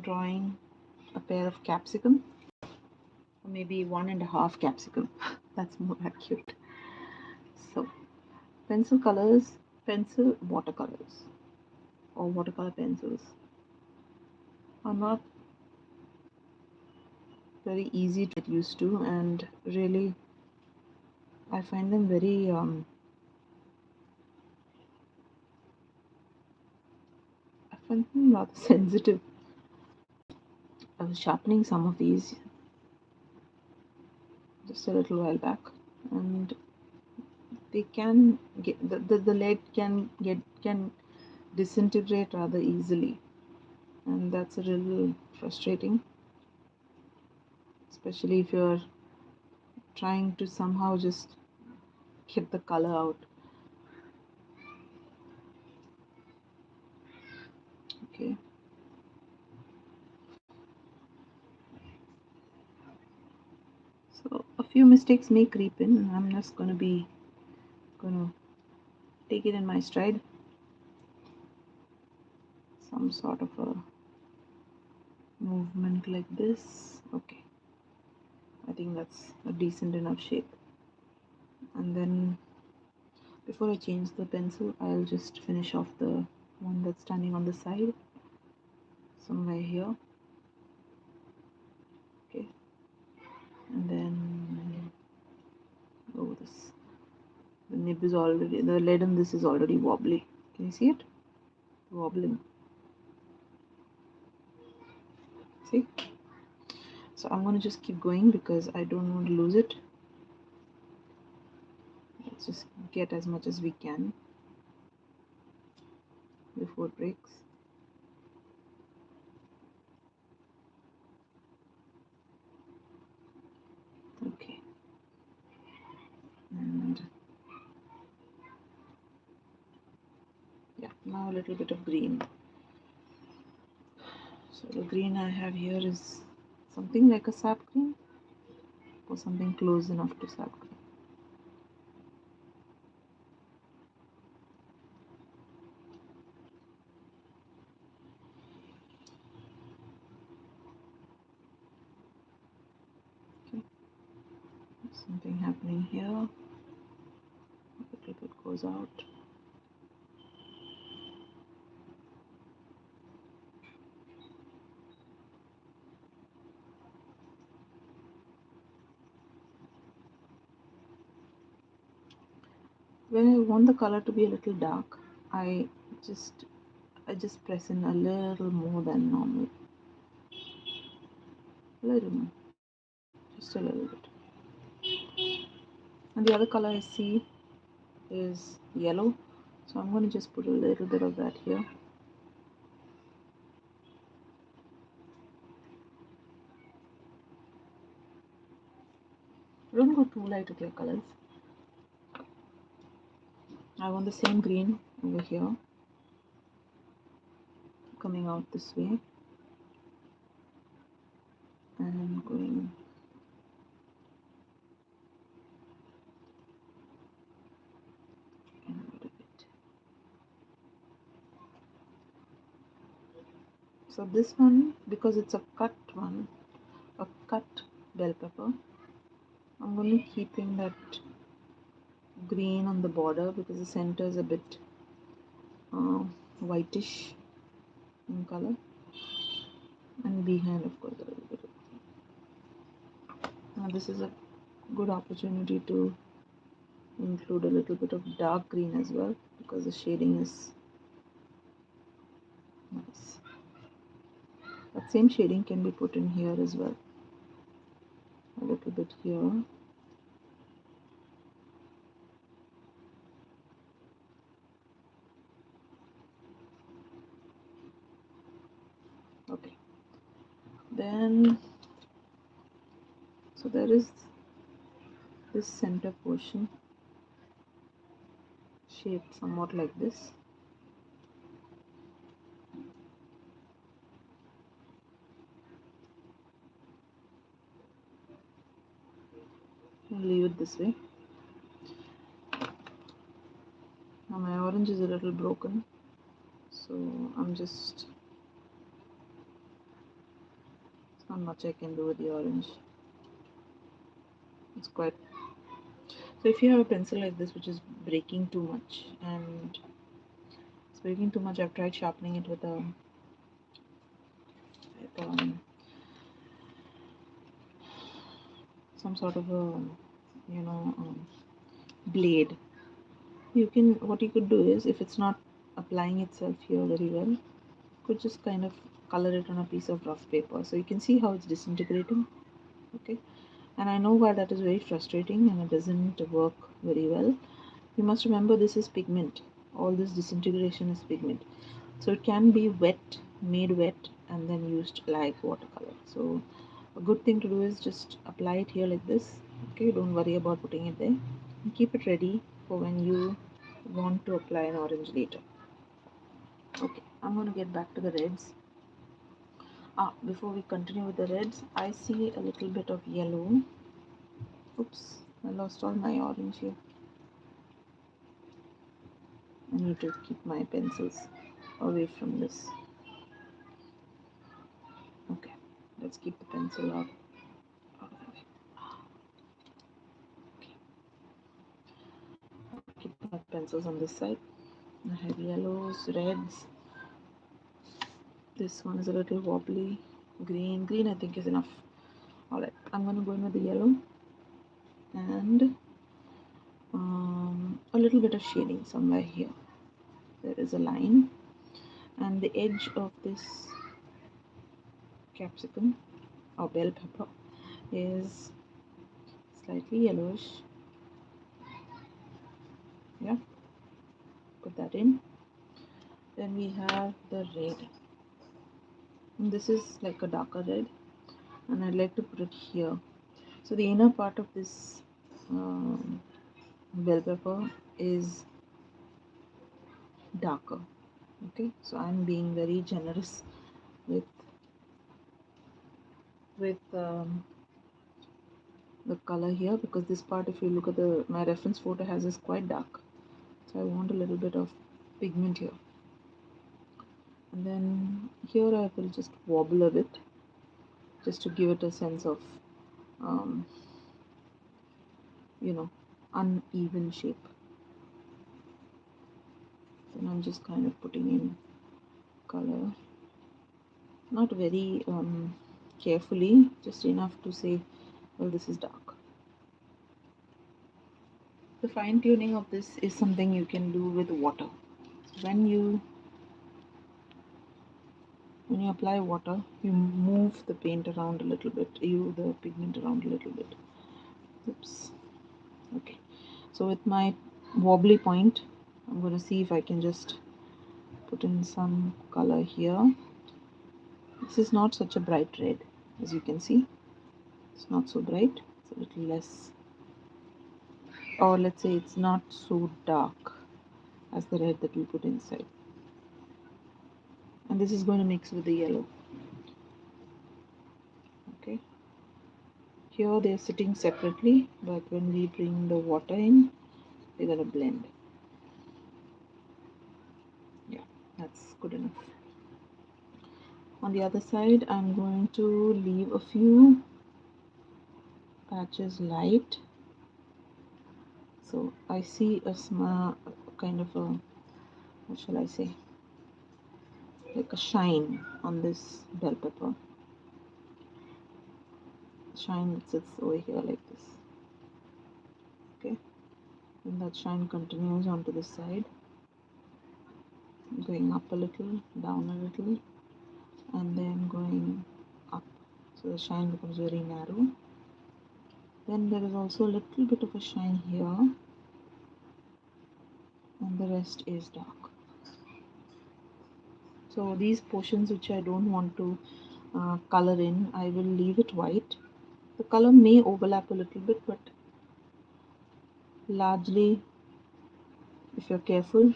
drawing a pair of capsicum, or maybe 1.5 capsicum. That's more accurate. So pencil colors, pencil watercolors or watercolor pencils are not very easy to get used to, and really I find them very rather sensitive. I was sharpening some of these just a little while back, and they can get the lead can disintegrate rather easily, and that's a little frustrating, especially if you're trying to somehow just get the color out. Okay. So a few mistakes may creep in, and I'm just gonna take it in my stride. Some sort of a movement like this. Okay, I think that's a decent enough shape. And then before I change the pencil, I'll just finish off the one that's standing on the side, somewhere here. Okay, and then the nib is already, the lead in this is already wobbly. Can you see it? Wobbling. See? So I'm going to just keep going because I don't want to lose it. Let's just get as much as we can before it breaks. Okay. And yeah, now a little bit of green. So the green I have here is something like a sap green, or something close enough to sap green. Okay. Something happening here. A little bit goes out. When I want the color to be a little dark, I just press in a little more than normal. A little more. Just a little bit. And the other color I see is yellow, so I'm going to just put a little bit of that here. Don't go too light with your colors. I want the same green over here coming out this way, and going in a little bit. So this one, because it's a cut one, a cut bell pepper, I'm going to keep in that green on the border because the center is a bit whitish in color, and behind of course a little bit of green. Now this is a good opportunity to include a little bit of dark green as well because the shading is nice. That same shading can be put in here as well, a little bit here. Okay, then so there is this center portion shaped somewhat like this. I'll leave it this way. Now my orange is a little broken, so I'm just Not much I can do with the orange. It's quite. So if you have a pencil like this which is breaking too much and it's breaking too much, I've tried sharpening it with a some sort of a blade. What you could do is, if it's not applying itself here very well, you could just kind of color it on a piece of rough paper, so you can see how it's disintegrating. Okay, and I know why that is very frustrating and it doesn't work very well. You must remember, this is pigment. All this disintegration is pigment, so it can be wet, made wet, and then used like watercolor. So a good thing to do is just apply it here like this. Okay, don't worry about putting it there, and keep it ready for when you want to apply an orange later. Okay, I'm going to get back to the reds. Before we continue with the reds, I see a little bit of yellow. Oops, I lost all my orange here. I need to keep my pencils away from this. Okay, let's keep the pencil out of the way. Okay. Keep my pencils on this side. I have yellows, reds. This one is a little wobbly. Green I think is enough. Alright, I'm going to go in with the yellow and a little bit of shading somewhere here. There is a line, and the edge of this capsicum or bell pepper is slightly yellowish. Yeah, put that in. Then we have the red. And this is like a darker red, and I'd like to put it here. So the inner part of this bell pepper is darker. Okay, so I'm being very generous with the color here, because this part, if you look at my reference photo, has is quite dark, so I want a little bit of pigment here. And then here I will just wobble a bit, just to give it a sense of uneven shape. Then I'm just kind of putting in color, not very carefully, just enough to say, well, this is dark. The fine tuning of this is something you can do with water. When you apply water, you move the paint around a little bit, the pigment around a little bit. Oops. Okay, so with my wobbly point, I'm going to see if I can just put in some color here. This is not such a bright red, as you can see. It's not so bright, it's a little less, or let's say it's not so dark as the red that we put inside. And this is going to mix with the yellow. Okay, here they're sitting separately, but when we bring the water in, they're going to blend. Yeah, that's good enough. On the other side, I'm going to leave a few patches light. So I see a small kind of a, what shall I say, like a shine on this bell pepper. Shine that sits over here like this. Okay, and that shine continues onto the side, going up a little, down a little, and then going up. So the shine becomes very narrow. Then there is also a little bit of a shine here, and the rest is dark. So these portions which I don't want to color in, I will leave it white. The color may overlap a little bit, but largely, if you're careful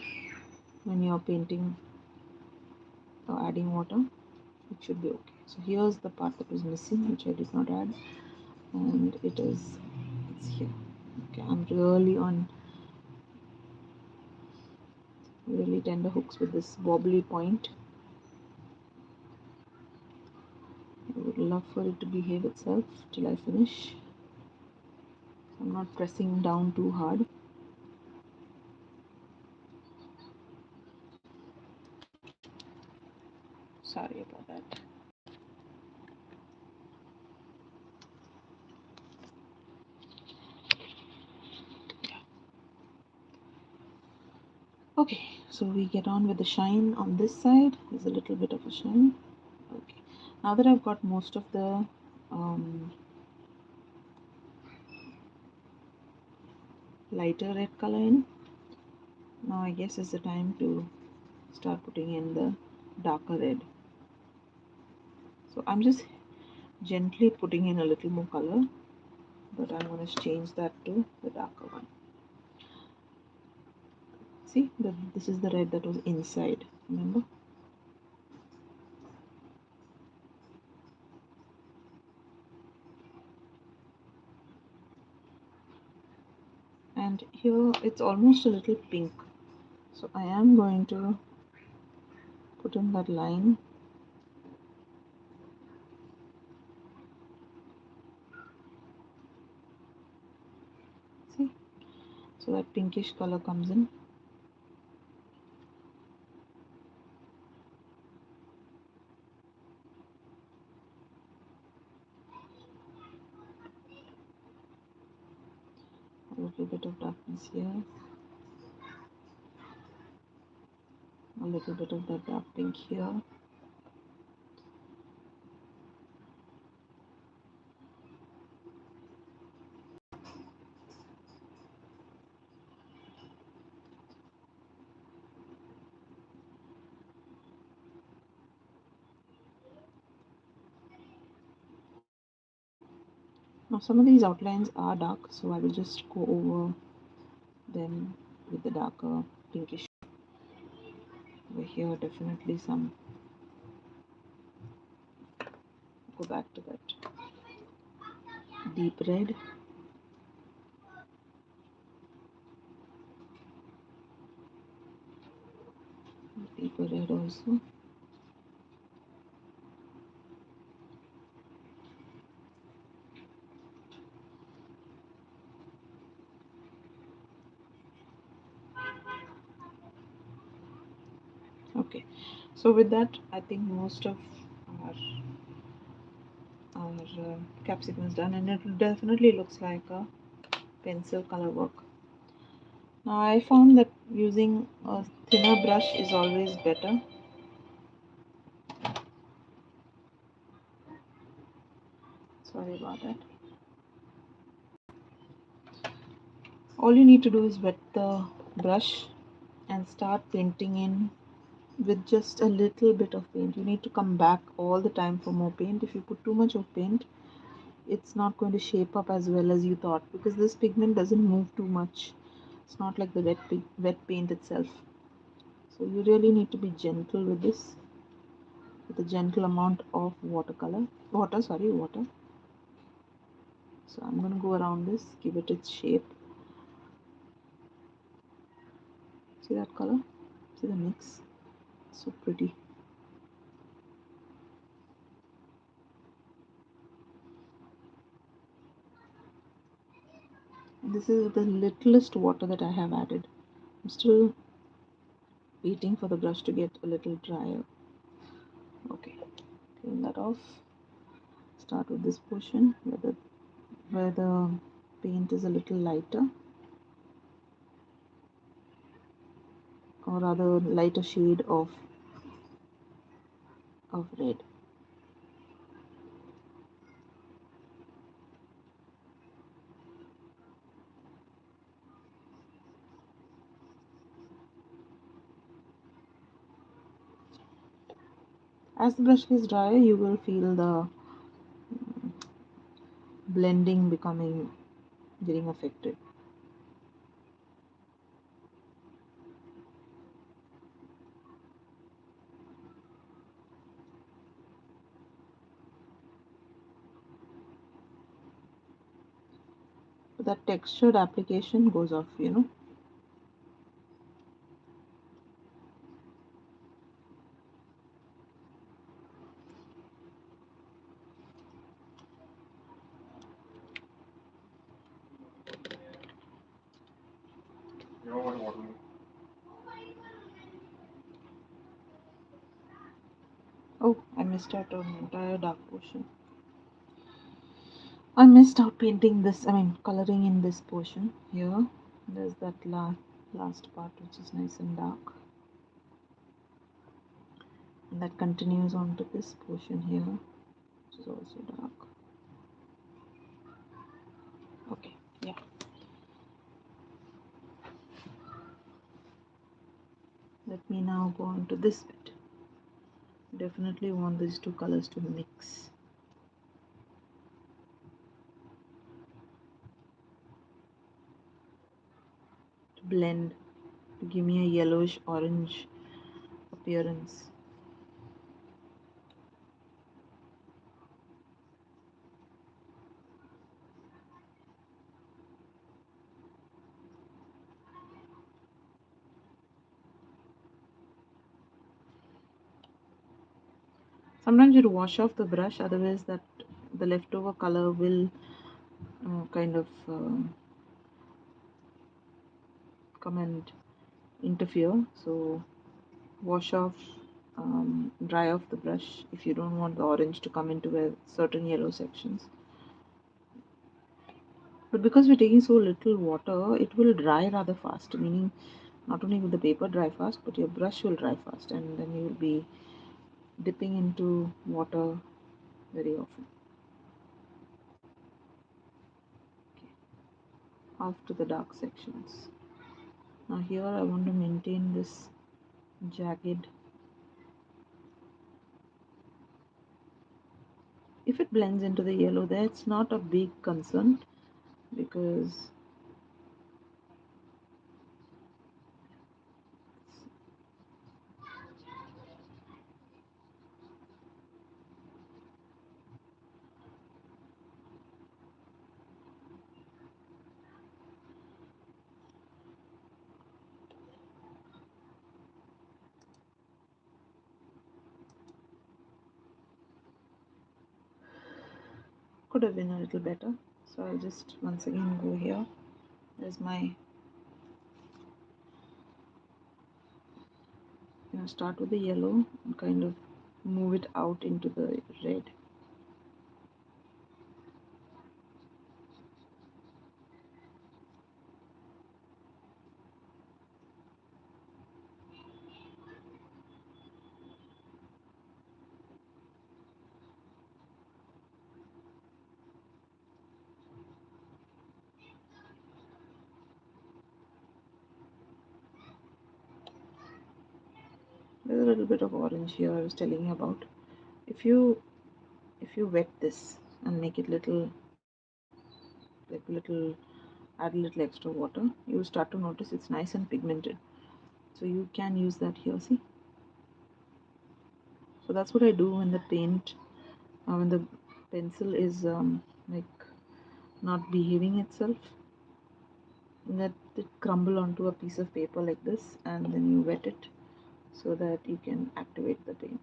when you're painting or adding water, it should be okay. So here's the part that was missing, which I did not add, and it's here. Okay, I'm really on really tender hooks with this wobbly point. I would love for it to behave itself till I finish. I'm not pressing down too hard. Sorry about that. Okay, so we get on with the shine on this side. There's a little bit of a shine. Okay, now that I've got most of the lighter red color in, now I guess it's the time to start putting in the darker red. So I'm just gently putting in a little more color, but I'm going to change that to the darker one. See, this is the red that was inside, remember? And here it's almost a little pink. So I am going to put in that line. See? So that pinkish color comes in. A little bit of darkness here. A little bit of that dark pink here. Now some of these outlines are dark, so I will just go over them with the darker pinkish. Over here definitely some. Go back to that deep red. Deeper red also. Okay, so with that I think most of our capsicum is done, and it definitely looks like a pencil color work. Now I found that using a thinner brush is always better. Sorry about that. All you need to do is wet the brush and start painting in with just a little bit of paint. You need to come back all the time for more paint. If you put too much of paint, it's not going to shape up as well as you thought, because this pigment doesn't move too much. It's not like the wet paint itself. So you really need to be gentle with this, with a gentle amount of water. So I'm going to go around this, give it its shape. See that color? See the mix? So pretty. And this is the littlest water that I have added. I'm still waiting for the brush to get a little drier. Okay, clean that off. Start with this portion where the paint is a little lighter, or rather lighter shade of red. As the brush gets drier, you will feel the blending getting affected. So that textured application goes off, Oh, I missed out on the entire dark portion. I missed out painting this, coloring in this portion here. There's that last part which is nice and dark. And that continues on to this portion here, which is also dark. Okay, yeah. Let me now go on to this bit. Definitely want these two colors to mix. To blend, to give me a yellowish orange appearance. Sometimes you wash off the brush, otherwise that the leftover color will kind of come and interfere. So wash off, dry off the brush if you don't want the orange to come into certain yellow sections. But because we're taking so little water, it will dry rather fast, meaning not only will the paper dry fast, but your brush will dry fast, and then you will be dipping into water very often. Okay. Off to the dark sections. Now here I want to maintain this jagged. If it blends into the yellow there, it's not a big concern because could have been a little better. So I'll just once again go here. There's my, start with the yellow and kind of move it out into the red. There's a little bit of orange here I was telling you about. If you wet this and make it little, add a little extra water, you will start to notice it's nice and pigmented. So you can use that here, see. So that's what I do when the paint, when the pencil is like not behaving itself. Let it crumble onto a piece of paper like this, and then you wet it so that you can activate the paint.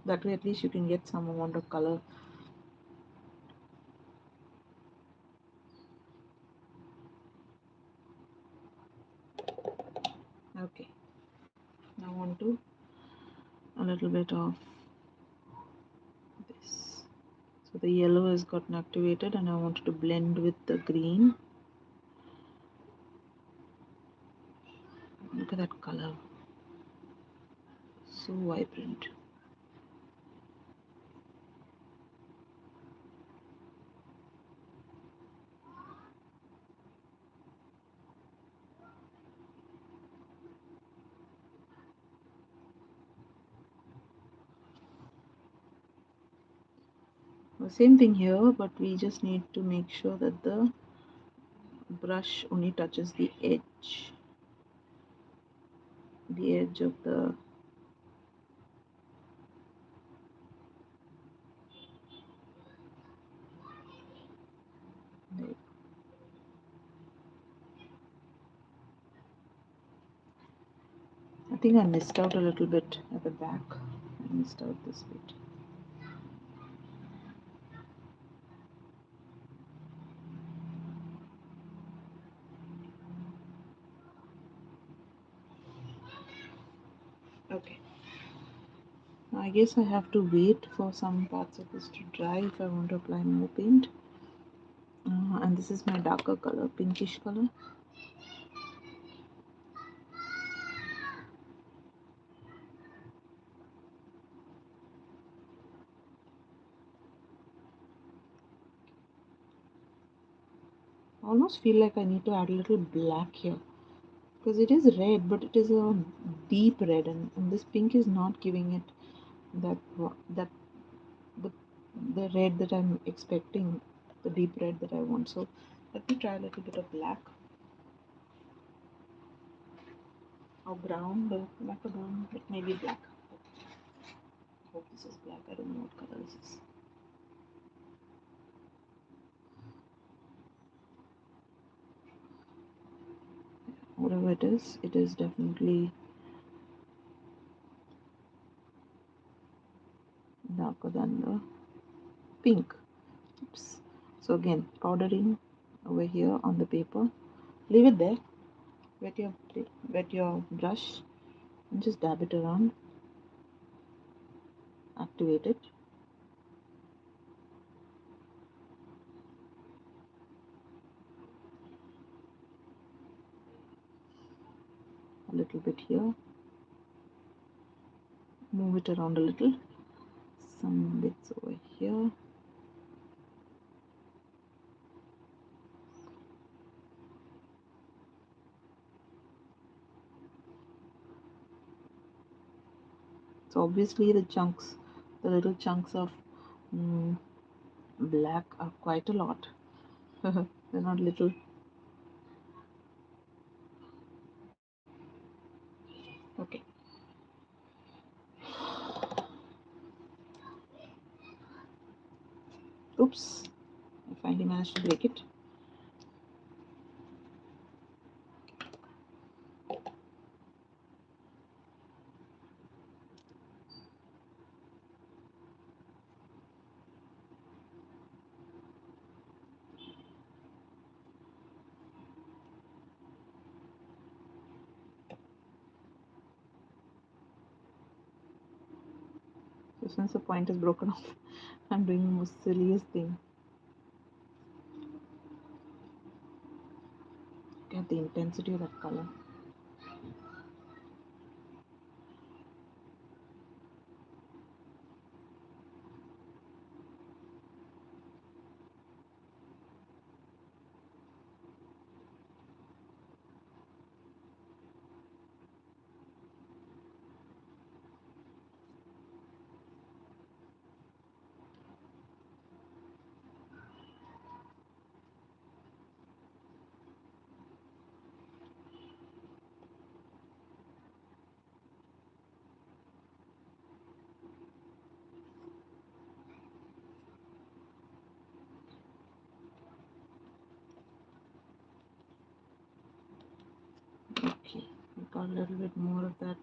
That way at least you can get some amount of color. Okay, now on to a little bit of this. So the yellow has gotten activated and I wanted to blend with the green. Look at that color, so vibrant. The same thing here, but we just need to make sure that the brush only touches the edge of the like, I think I missed out a little bit at the back. I missed out this bit. Okay. I guess I have to wait for some parts of this to dry if I want to apply more paint. And this is my darker color, pinkish color. I almost feel like I need to add a little black here because it is red, but it is a deep red, and this pink is not giving it that that the the red that I'm expecting, the deep red that I want. So let me try a little bit of black or brown, black or brown, but maybe black. I hope this is black. I don't know what color this is. Whatever it is definitely darker than the pink. Oops. So again, powdering over here on the paper. Leave it there. Wet your brush and just dab it around. Activate it. A little bit here. Move it around a little. Some bits over here. So obviously the little chunks of mm, black are quite a lot. They're not little. Okay. Oops. I finally managed to break it. So since the point is broken off, I'm doing the most silliest thing. Look at the intensity of that color. Okay, we got a little bit more of that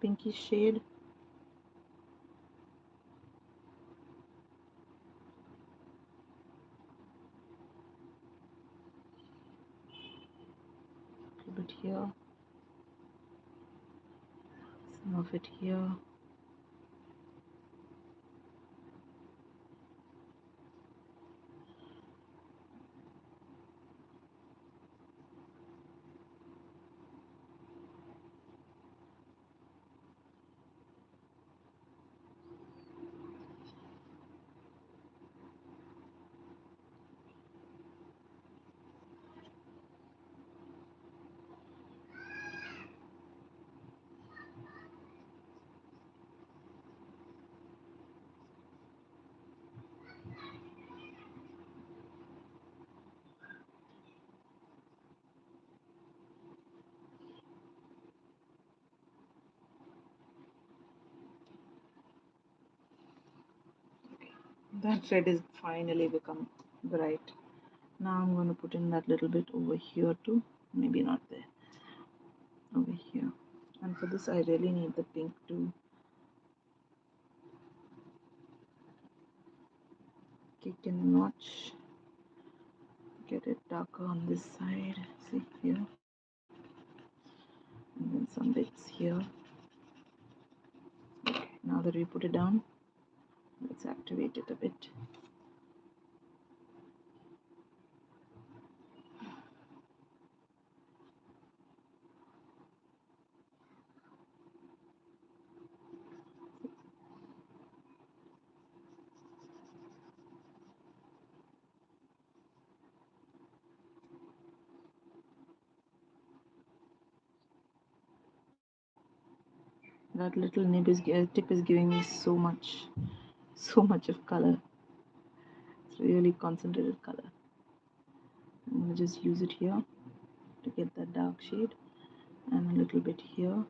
pinky shade. A little bit here. Some of it here. That red is finally become bright. Now I'm going to put in that little bit over here too. Maybe not there. Over here. And for this I really need the pink to kick in a notch. Get it darker on this side. See here. And then some bits here. Now that we put it down, let's activate it a bit. That little tip is giving me so much of color. It's really concentrated color. I'm going to just use it here to get that dark shade, and a little bit here.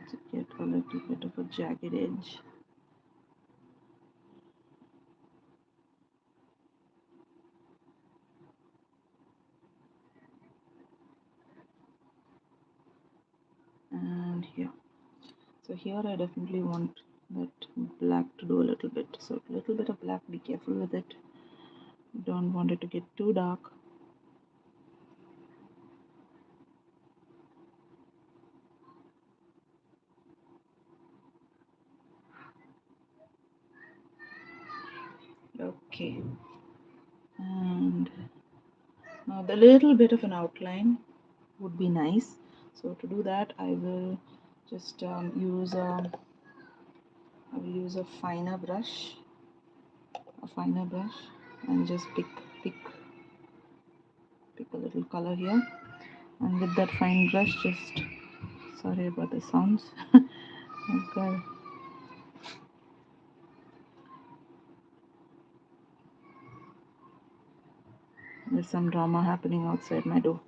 To get a little bit of a jagged edge. And here. So here I definitely want that black to do a little bit. So a little bit of black, be careful with it. Don't want it to get too dark. Okay. And now the little bit of an outline would be nice. So to do that, I will just use a finer brush, and just pick a little color here. And with that fine brush, just sorry about the sounds. Okay. There's some drama happening outside my door.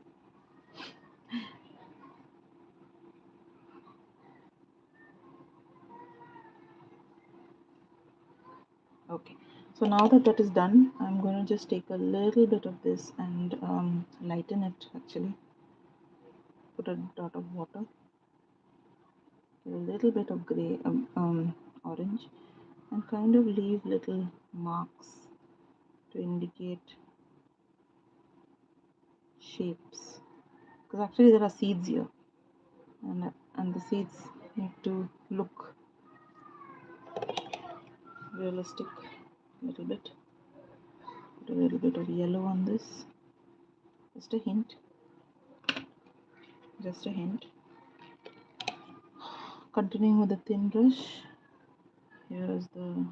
Okay, so now that that is done, I'm going to just take a little bit of this and lighten it actually. Put a dot of water, a little bit of gray, orange, and kind of leave little marks to indicate shapes. Because actually there are seeds here, and the seeds need to look realistic a little bit. Put a little bit of yellow on this. Just a hint. Just a hint. Continuing with the thin brush. Here is the.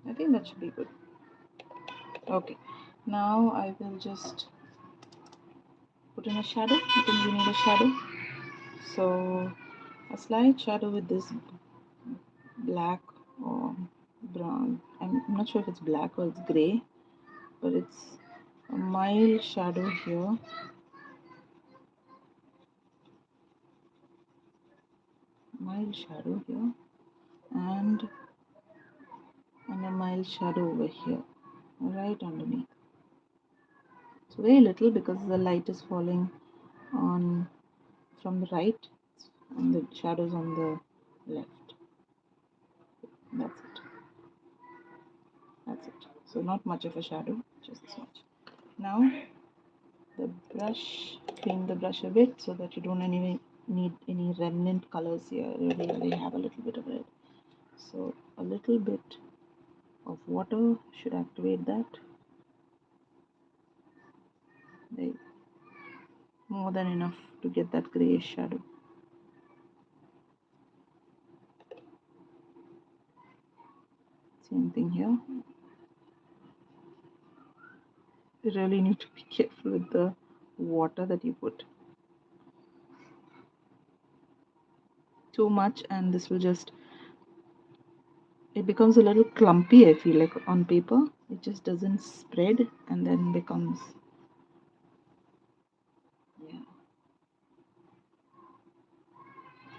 I think that should be good. Okay. Now I will just put in a shadow. I think we need a shadow. So a slight shadow with this black or brown. I'm not sure if it's black or it's gray, but it's a mild shadow here. Mild shadow here, and a mild shadow over here, right underneath. It's very little because the light is falling on from the right and the shadows on the left. That's it. That's it. So not much of a shadow, just this much. Now the brush, clean the brush a bit so that you don't anyway need any remnant colors here. Really have a little bit of red. So a little bit of water should activate that. There, more than enough to get that grayish shadow. Same thing here. You really need to be careful with the water that you put. Too much and this will just, it becomes a little clumpy. I feel like on paper it just doesn't spread and then becomes, yeah.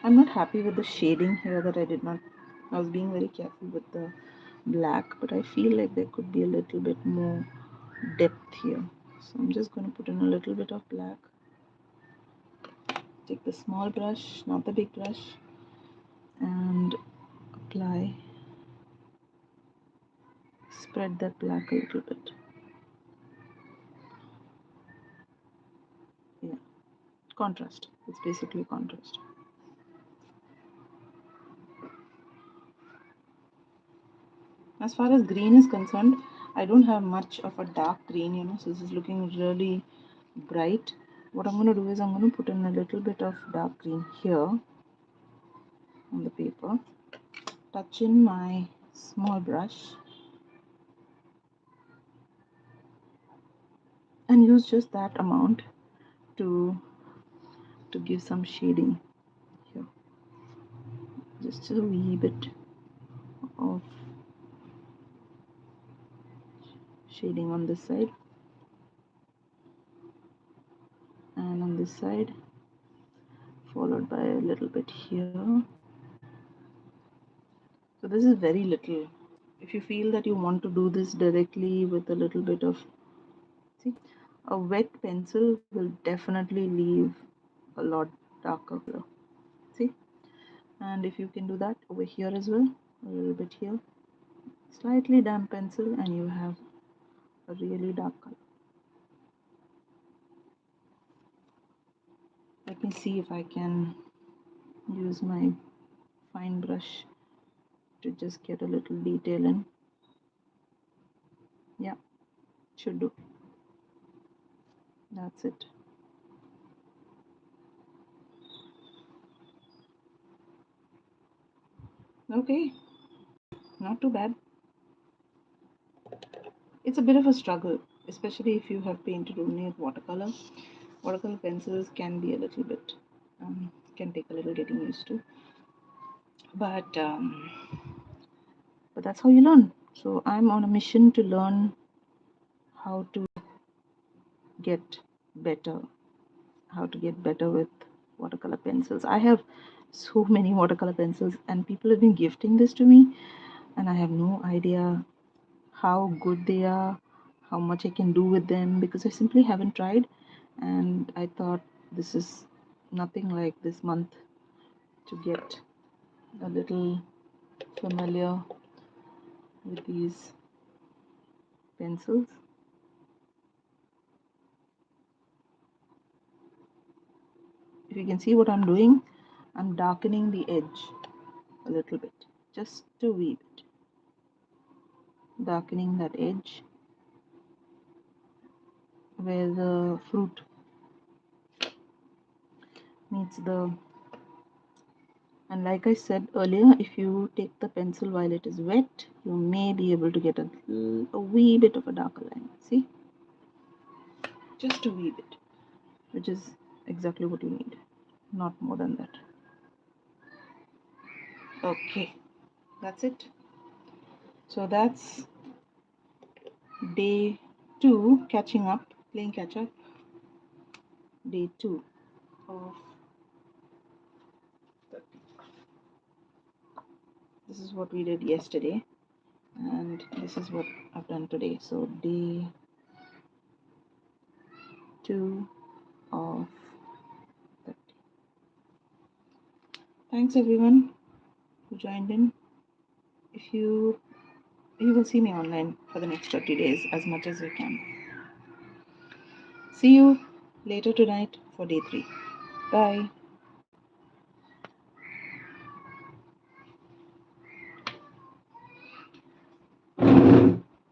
I'm not happy with the shading here that I did not, I was being very careful with the black, but I feel like there could be a little bit more depth here. So I'm just going to put in a little bit of black. Take the small brush, not the big brush, and apply, spread that black a little bit. contrast. It's basically contrast. As far as green is concerned, I don't have much of a dark green, so this is looking really bright. What I'm going to do is I'm going to put in a little bit of dark green here on the paper, touch in my small brush, and use just that amount to give some shading here. Just a wee bit of shading on this side and on this side, followed by a little bit here. So this is very little. If you feel that you want to do this directly with a little bit of, see, a wet pencil will definitely leave a lot darker color. See, and if you can do that over here as well, a little bit here, slightly damp pencil, and you have a really dark color. Let me see if I can use my fine brush to just get a little detail in. Yeah, should do. That's it. Okay, not too bad. It's a bit of a struggle, especially if you have painted only with watercolor. Watercolor pencils can be a little bit, can take a little getting used to. But that's how you learn. So I'm on a mission to learn how to get better, with watercolor pencils. I have so many watercolor pencils, and people have been gifting this to me, and I have no idea how good they are, how much I can do with them, because I simply haven't tried. And I thought this is nothing like this month to get a little familiar with these pencils. If you can see what I'm doing, I'm darkening the edge a little bit, just a wee bit, darkening that edge where the fruit meets the, and like I said earlier, if you take the pencil while it is wet, you may be able to get a wee bit of a darker line. See, just a wee bit, which is exactly what you need, not more than that. Okay, that's it. So that's day 2, catching up, playing catch up. Day 2 of, this is what we did yesterday, and this is what I've done today. So day 2 of 30. Thanks everyone who joined in. If you will see me online for the next 30 days as much as you can. See you later tonight for day 3. Bye.